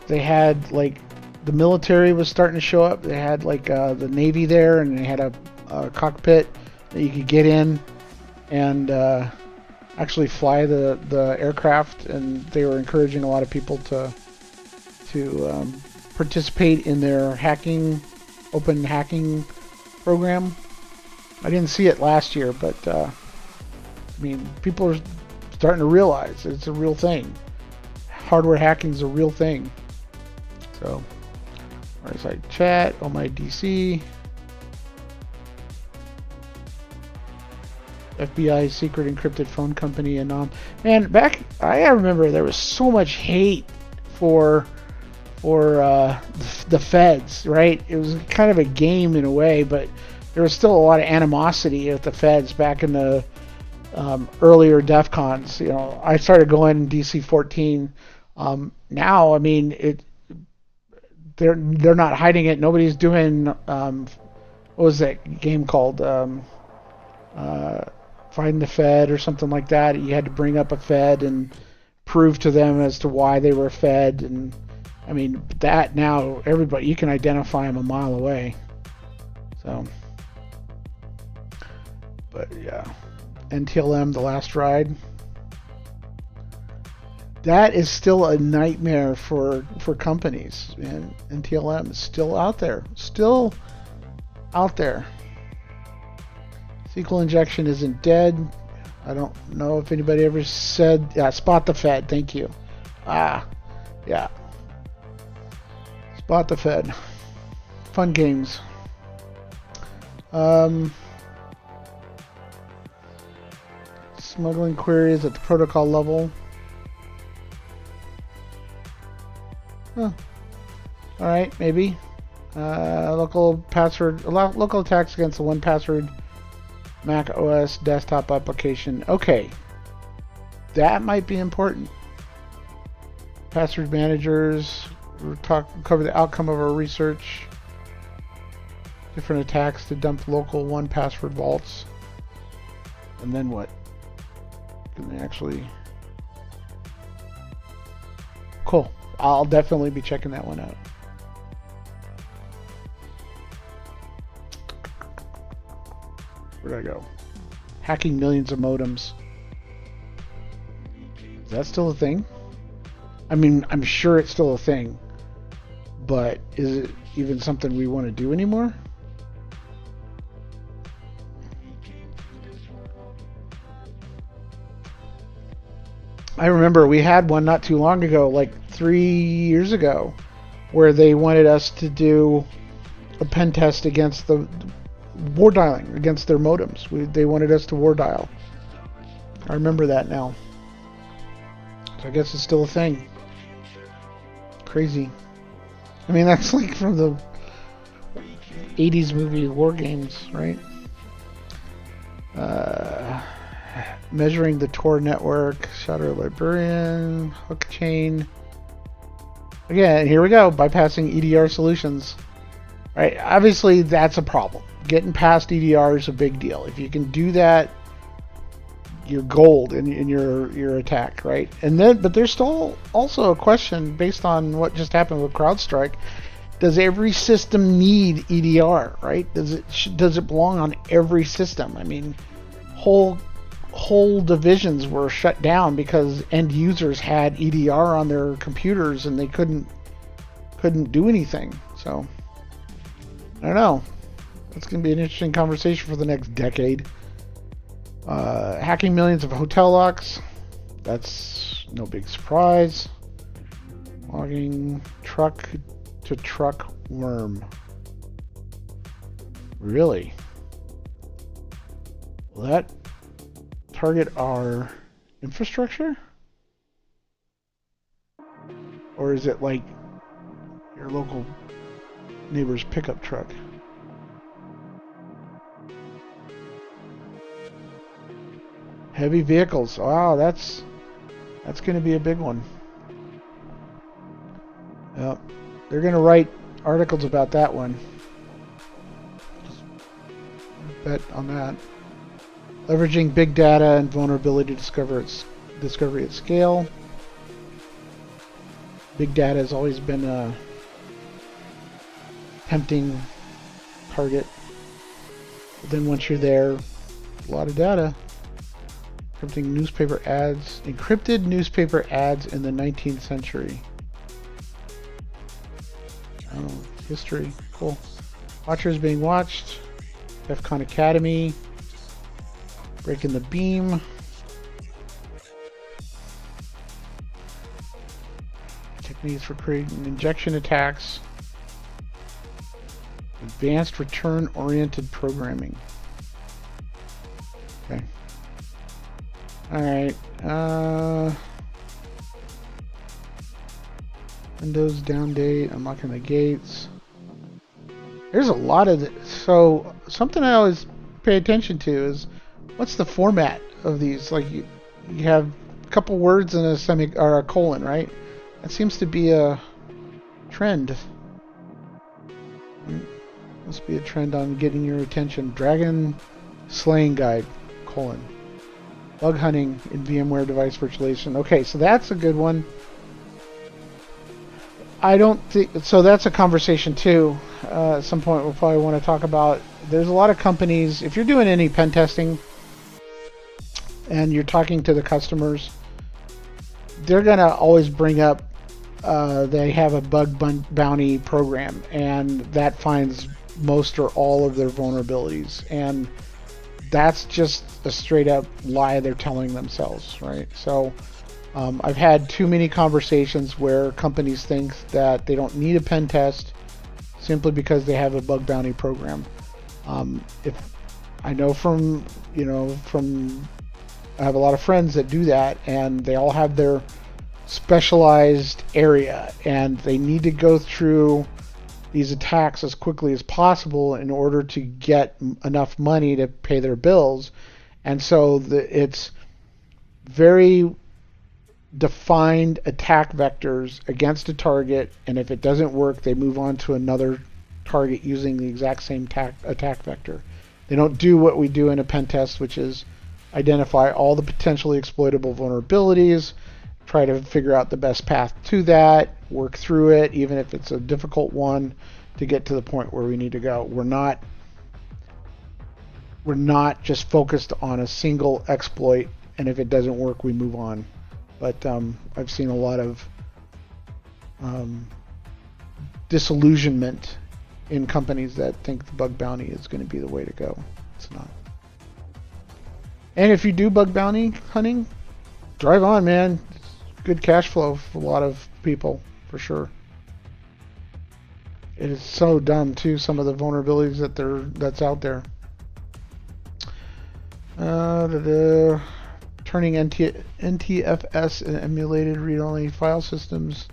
they had the military was starting to show up? They had the Navy there, and they had a cockpit that you could get in and actually fly the aircraft, and they were encouraging a lot of people to participate in their open hacking program. I didn't see it last year, but people are starting to realize it's a real thing. Hardware hacking is a real thing. So, where's my chat? Oh, my DC. FBI secret encrypted phone company and man, back I remember there was so much hate for the feds, right? It was kind of a game in a way, but there was still a lot of animosity at the feds back in the earlier Defcons. You know, I started going in DC-14. Now, I mean, they're not hiding it. Nobody's doing what was that game called? Find the Fed or something like that. You had to bring up a Fed and prove to them as to why they were Fed. And I mean, that now everybody, you can identify them a mile away. So, but yeah, NTLM, the last ride. That is still a nightmare for companies, and NTLM is still out there. Still out there. SQL injection isn't dead. I don't know if anybody ever said... Yeah, spot the Fed. Thank you. Yeah. Spot the Fed. Fun games. Smuggling queries at the protocol level. Huh. Alright, maybe. Local attacks against the 1Password Mac OS desktop application. Okay. That might be important. Password managers. We'll cover the outcome of our research. Different attacks to dump local 1Password vaults. And then what? Can they actually... Cool. I'll definitely be checking that one out. Where'd I go? Hacking millions of modems. Is that still a thing? I mean, I'm sure it's still a thing. But is it even something we want to do anymore? I remember we had one not too long ago, like 3 years ago, where they wanted us to do a pen test against the war dialing, against their modems. They wanted us to war dial. I remember that now. So I guess it's still a thing. Crazy. I mean, that's like from the 80s movie War Games, right? Measuring the Tor network, Shadow Librarian, hook chain. Again, here we go, bypassing EDR solutions. Right? Obviously, that's a problem. Getting past EDR is a big deal. If you can do that, you're gold in your attack, right? And then, but there's still also a question based on what just happened with CrowdStrike. Does every system need EDR, right? Does it belong on every system? I mean, whole divisions were shut down because end users had EDR on their computers and they couldn't do anything. So I don't know. That's going to be an interesting conversation for the next decade. Hacking millions of hotel locks. That's no big surprise. Logging truck to truck worm. Really? Will that target our infrastructure? Or is it like your local neighbor's pickup truck? Heavy vehicles. Wow, that's going to be a big one. Yep. They're going to write articles about that one. Just bet on that. Leveraging big data and vulnerability discovery at scale. Big data has always been a tempting target. But then once you're there, a lot of data. Encrypted newspaper ads in the 19th century. Oh, history. Cool. Watchers being watched. Defcon Academy. Breaking the beam. Techniques for creating injection attacks. Advanced return-oriented programming. Okay. Alright. Windows down date, unlocking the gates. There's a lot of so something I always pay attention to is what's the format of these? Like you have a couple words and a semi or a colon, right? That seems to be a trend. Must be a trend on getting your attention. Dragon slaying guide, colon. Bug hunting in VMware device virtualization. Okay, so that's a good one. I don't think so. That's a conversation too. At some point, we'll probably want to talk about. There's a lot of companies. If you're doing any pen testing and you're talking to the customers, they're gonna always bring up they have a bug bounty program, and that finds most or all of their vulnerabilities, and that's just a straight up lie they're telling themselves, right? So I've had too many conversations where companies think that they don't need a pen test simply because they have a bug bounty program. If I know from I have a lot of friends that do that, and they all have their specialized area, and they need to go through these attacks as quickly as possible in order to get enough money to pay their bills. And so it's very defined attack vectors against a target, and if it doesn't work, they move on to another target using the exact same attack vector. They don't do what we do in a pen test, which is identify all the potentially exploitable vulnerabilities, try to figure out the best path to that, work through it, even if it's a difficult one, to get to the point where we need to go. We're not just focused on a single exploit, and if it doesn't work, we move on. But I've seen a lot of disillusionment in companies that think the bug bounty is going to be the way to go. It's not. And if you do bug bounty hunting, drive on, man. It's good cash flow for a lot of people, for sure. It is so dumb too, some of the vulnerabilities that's out there. Turning NTFS and emulated read-only file systems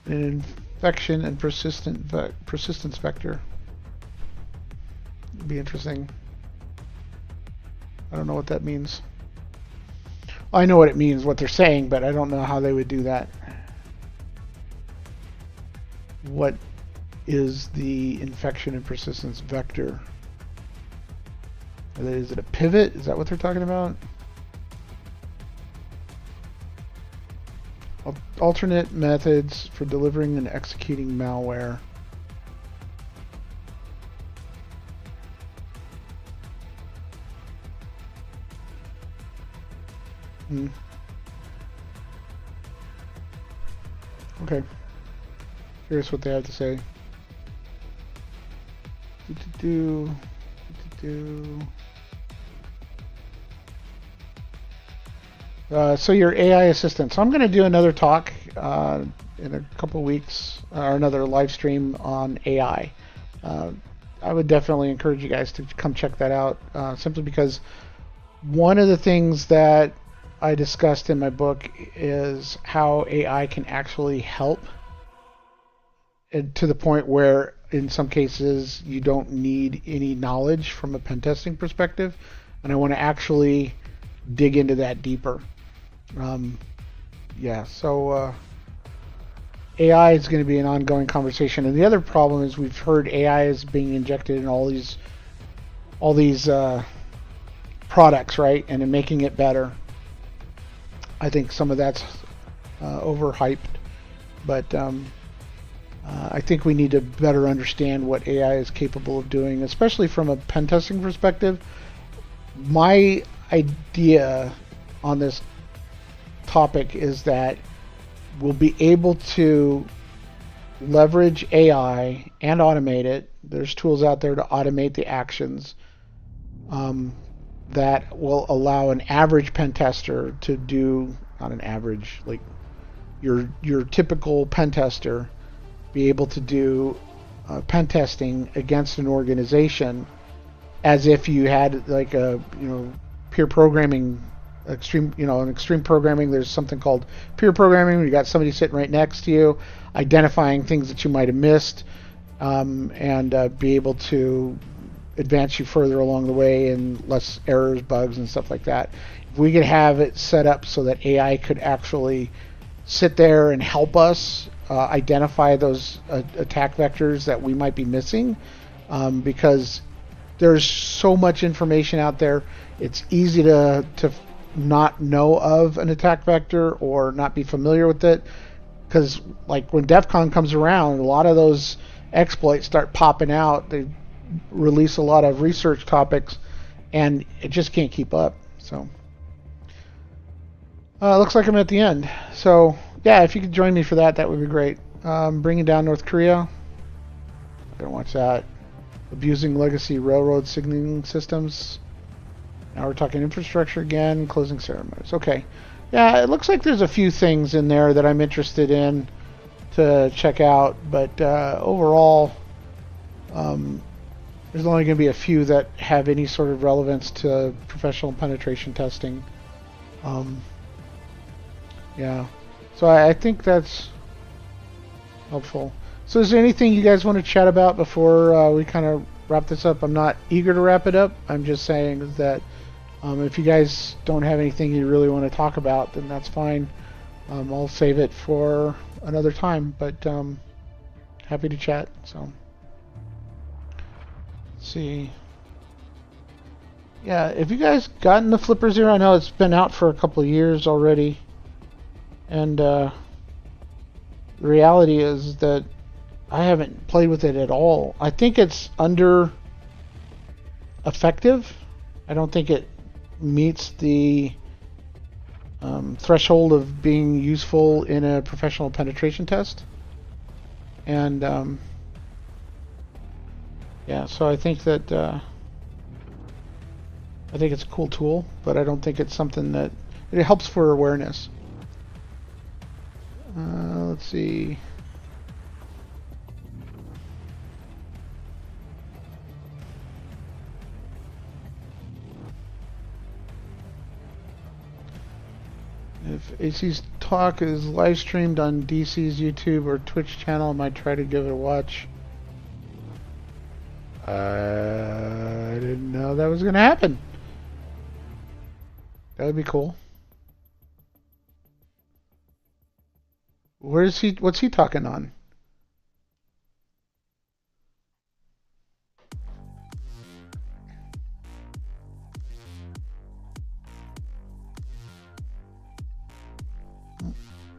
in an infection and persistence vector. It'd be interesting. I don't know what that means. I know what it means, what they're saying, but I don't know how they would do that. What is the infection and persistence vector? Is it a pivot? Is that what they're talking about? Alternate methods for delivering and executing malware. Okay. Curious what they have to say. So your AI assistant. So I'm going to do another talk in a couple weeks, or another live stream on AI. I would definitely encourage you guys to come check that out, simply because one of the things that I discussed in my book is how AI can actually help, to the point where in some cases you don't need any knowledge from a pen testing perspective, and I want to actually dig into that deeper. So AI is going to be an ongoing conversation, and the other problem is we've heard AI is being injected in all these products, right, and in making it better. I think some of that's overhyped, but I think we need to better understand what AI is capable of doing, especially from a pen testing perspective. My idea on this topic is that we'll be able to leverage AI and automate it. There's tools out there to automate the actions that will allow an average pen tester to do, not an average, like your typical pen tester, be able to do pen testing against an organization as if you had like a peer programming in extreme programming, there's something called peer programming, where you got somebody sitting right next to you, identifying things that you might have missed, and be able to advance you further along the way, and less errors, bugs, and stuff like that. If we could have it set up so that AI could actually sit there and help us identify those attack vectors that we might be missing, because there's so much information out there. It's easy to not know of an attack vector or not be familiar with it, because like when Defcon comes around, a lot of those exploits start popping out. They release a lot of research topics, and it just can't keep up. So looks like I'm at the end. So yeah, if you could join me for that, that would be great. Bringing down North Korea. Gonna watch that. Abusing legacy railroad signaling systems. Now we're talking infrastructure again. Closing ceremonies. Okay. Yeah, it looks like there's a few things in there that I'm interested in to check out, but overall, there's only going to be a few that have any sort of relevance to professional penetration testing. Yeah. So I think that's helpful. So is there anything you guys want to chat about before we kind of wrap this up? I'm not eager to wrap it up. I'm just saying that if you guys don't have anything you really want to talk about, then that's fine. I'll save it for another time, but happy to chat. So let's see. Yeah, have you guys gotten the Flipper Zero? I know it's been out for a couple of years already, and the reality is that I haven't played with it at all. I think it's under effective. I don't think it meets the threshold of being useful in a professional penetration test. And yeah, so I think that I think it's a cool tool, but I don't think it's something that it helps for awareness. Let's see. If AC's talk is live streamed on DC's YouTube or Twitch channel, I might try to give it a watch. I didn't know that was going to happen. That would be cool. Where's he? What's he talking on?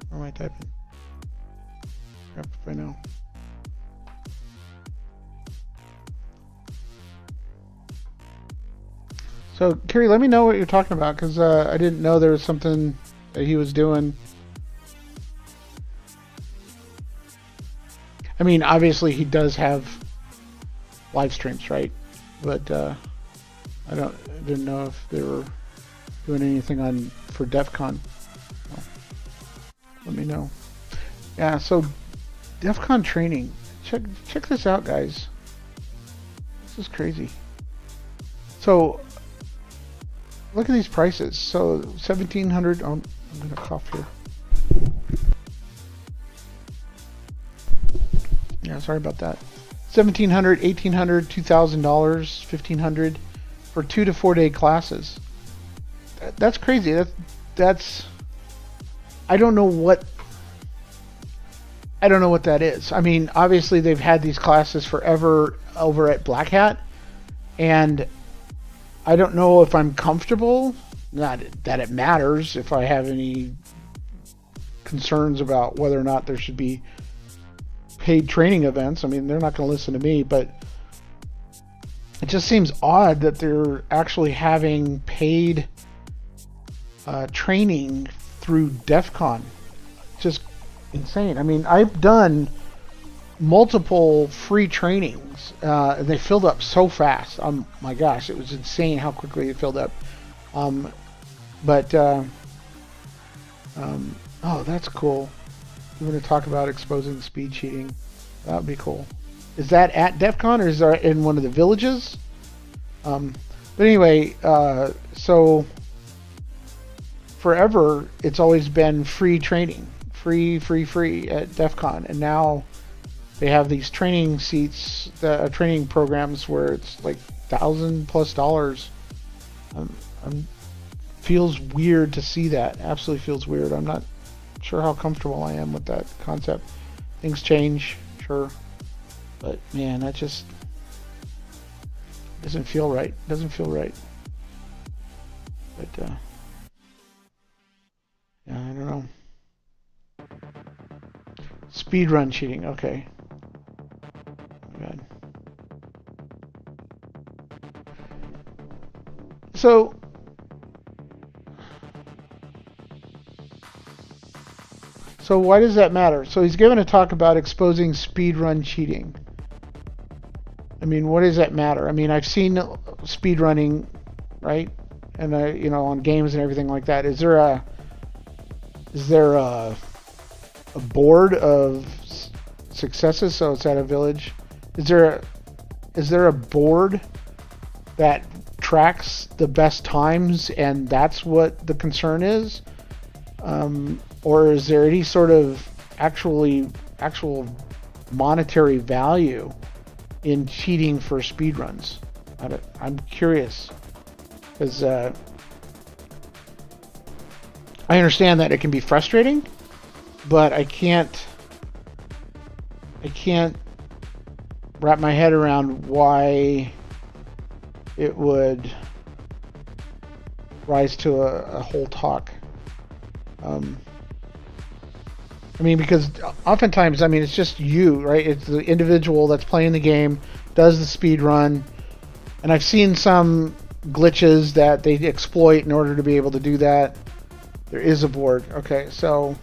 Where am I typing? Crap if I know. So, Kerry, let me know what you're talking about, because I didn't know there was something that he was doing. I mean, obviously he does have live streams, right? But I didn't know if they were doing anything for Defcon. Well, let me know. Yeah, so Defcon training. Check this out, guys. This is crazy. So look at these prices. So 1,700. Oh, I'm gonna cough here. Yeah, sorry about that. $1,700, $1,800, $2,000, $1,500 for 2 to 4 day classes. That's crazy. That's. I don't know what that is. I mean, obviously they've had these classes forever over at Black Hat, and I don't know if I'm comfortable. Not that it matters if I have any concerns about whether or not there should be paid training events. I mean, they're not going to listen to me, but it just seems odd that they're actually having paid training through Defcon. Just insane. I mean, I've done multiple free trainings, and they filled up so fast. My gosh, it was insane how quickly it filled up. Oh, that's cool. We're going to talk about exposing speed cheating. That would be cool. Is that at Defcon, or is that in one of the villages? But anyway, so forever it's always been free training, free at Defcon, and now they have these training seats, training programs where it's like $1,000+ feels weird to see that. Absolutely feels weird. I'm not sure how comfortable I am with that concept. Things change, sure, but man, that just doesn't feel right. Doesn't feel right. But yeah, I don't know. Speedrun cheating. Okay. Oh, God. So why does that matter? So he's given a talk about exposing speedrun cheating. I mean, what does that matter? I mean, I've seen speedrunning, right? And on games and everything like that. Is there a board of successes? So it's at a village. Is there a board that tracks the best times, and that's what the concern is? Or is there any sort of actual monetary value in cheating for speedruns? I'm curious, because I understand that it can be frustrating, but I can't wrap my head around why it would rise to a whole talk. I mean, because oftentimes, I mean, it's just you, right? It's the individual that's playing the game, does the speed run, and I've seen some glitches that they exploit in order to be able to do that. There is a board. Okay, so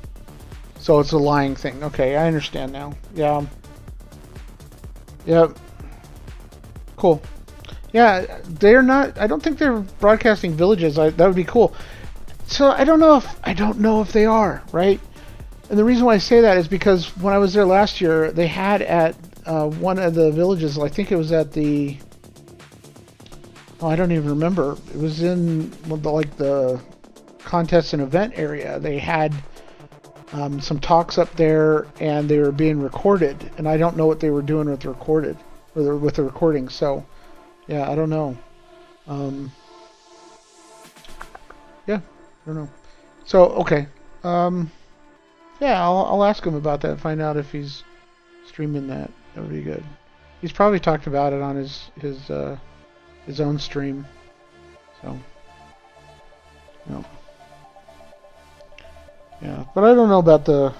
it's a lying thing. Okay, I understand now. Yeah. Yep. Cool. Yeah, they're not. I don't think they're broadcasting villages. That would be cool. So I don't know if they are, right? And the reason why I say that is because when I was there last year, they had at one of the villages, I think it was at the, I don't even remember. It was in the contest and event area. They had some talks up there, and they were being recorded. And I don't know what they were doing with the recording. So, yeah, I don't know. Yeah, I don't know. So, okay. Yeah, I'll ask him about that and find out if he's streaming that. That would be good. He's probably talked about it on his own stream. So, no. Yeah, but I don't know about the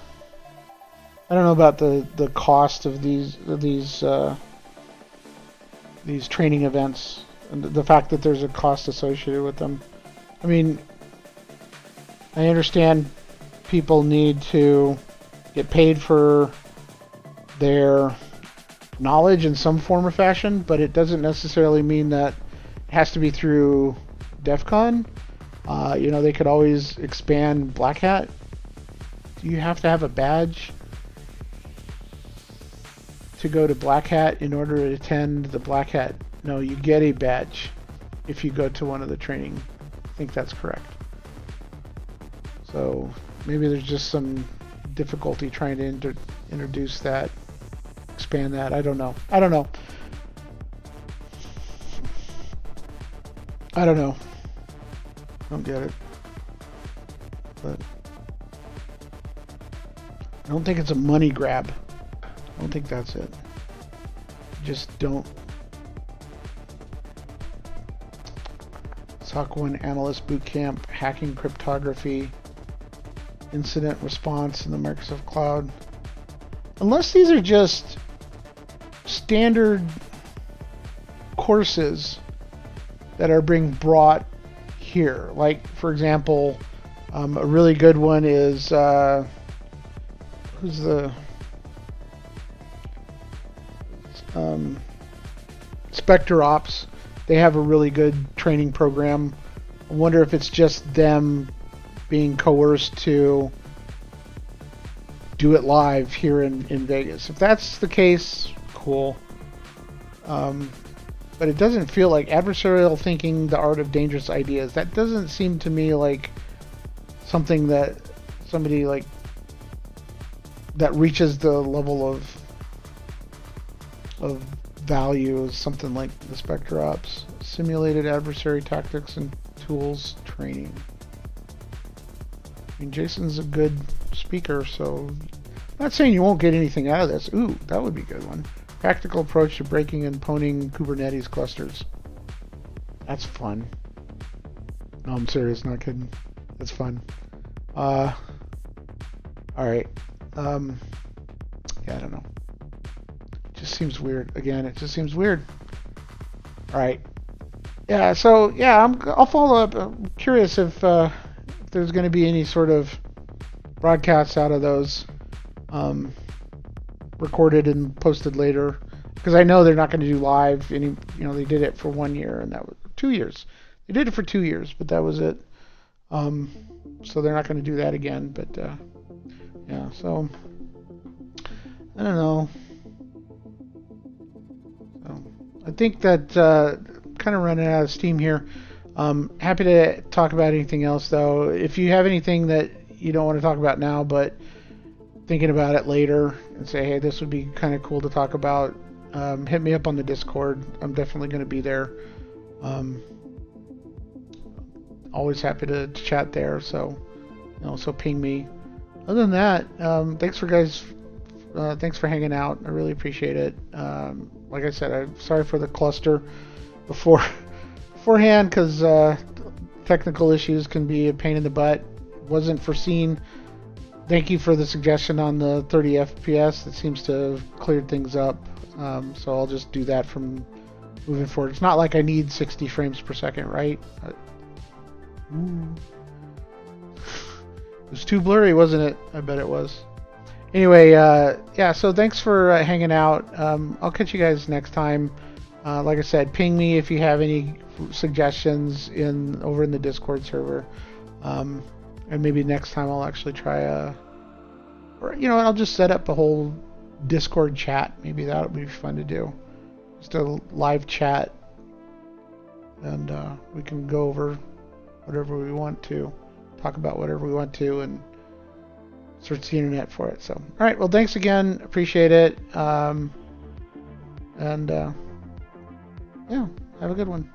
cost of these training events, and the fact that there's a cost associated with them. I mean, I understand people need to get paid for their knowledge in some form or fashion, but it doesn't necessarily mean that it has to be through Defcon. They could always expand Black Hat. Do you have to have a badge to go to Black Hat in order to attend the Black Hat? No, you get a badge if you go to one of the training. I think that's correct. So maybe there's just some difficulty trying to introduce that, expand that. I don't know. I don't get it. But I don't think it's a money grab. I don't think that's it. Just don't. SOC 1 Analyst Bootcamp, hacking cryptography, incident response in the Microsoft Cloud. Unless these are just standard courses that are being brought here. Like, for example, a really good one is who's the Spectre Ops. They have a really good training program. I wonder if it's just them being coerced to do it live here in Vegas. If that's the case, cool. But it doesn't feel like adversarial thinking, the art of dangerous ideas. That doesn't seem to me like something that somebody like that reaches the level of value is something like the Spectre Ops simulated adversary tactics and tools training. I mean, Jason's a good speaker, so I'm not saying you won't get anything out of this. Ooh, that would be a good one. Practical approach to breaking and pwning Kubernetes clusters. That's fun. No, I'm serious, not kidding. That's fun. All right. Yeah, I don't know. It just seems weird. Again, it just seems weird. All right. Yeah. So yeah, I'll follow up. I'm curious if there's going to be any sort of broadcasts out of those, recorded and posted later, because I know they're not going to do live. They did it for 1 year, and that was 2 years. They did it for 2 years, but that was it. So they're not going to do that again. But yeah, so I don't know. So I think that kind of running out of steam here. Happy to talk about anything else, though. If you have anything that you don't want to talk about now, but thinking about it later, and say, hey, this would be kind of cool to talk about, hit me up on the Discord. I'm definitely going to be there. Always happy to chat there, so so ping me. Other than that, thanks for hanging out. I really appreciate it. Like I said, I'm sorry for the cluster beforehand, because technical issues can be a pain in the butt. Wasn't foreseen. Thank you for the suggestion on the 30 FPS. It seems to have cleared things up. So I'll just do that from moving forward. It's not like I need 60 frames per second, right? It was too blurry, wasn't it? I bet it was. Anyway, yeah, so thanks for hanging out. I'll catch you guys next time. Like I said, ping me if you have any suggestions over in the Discord server. And maybe next time I'll actually try I'll just set up a whole Discord chat. Maybe that would be fun to do. Just a live chat, and we can go over whatever we want to, talk about whatever we want to, and search the internet for it. So, all right. Well, thanks again. Appreciate it. And yeah, have a good one.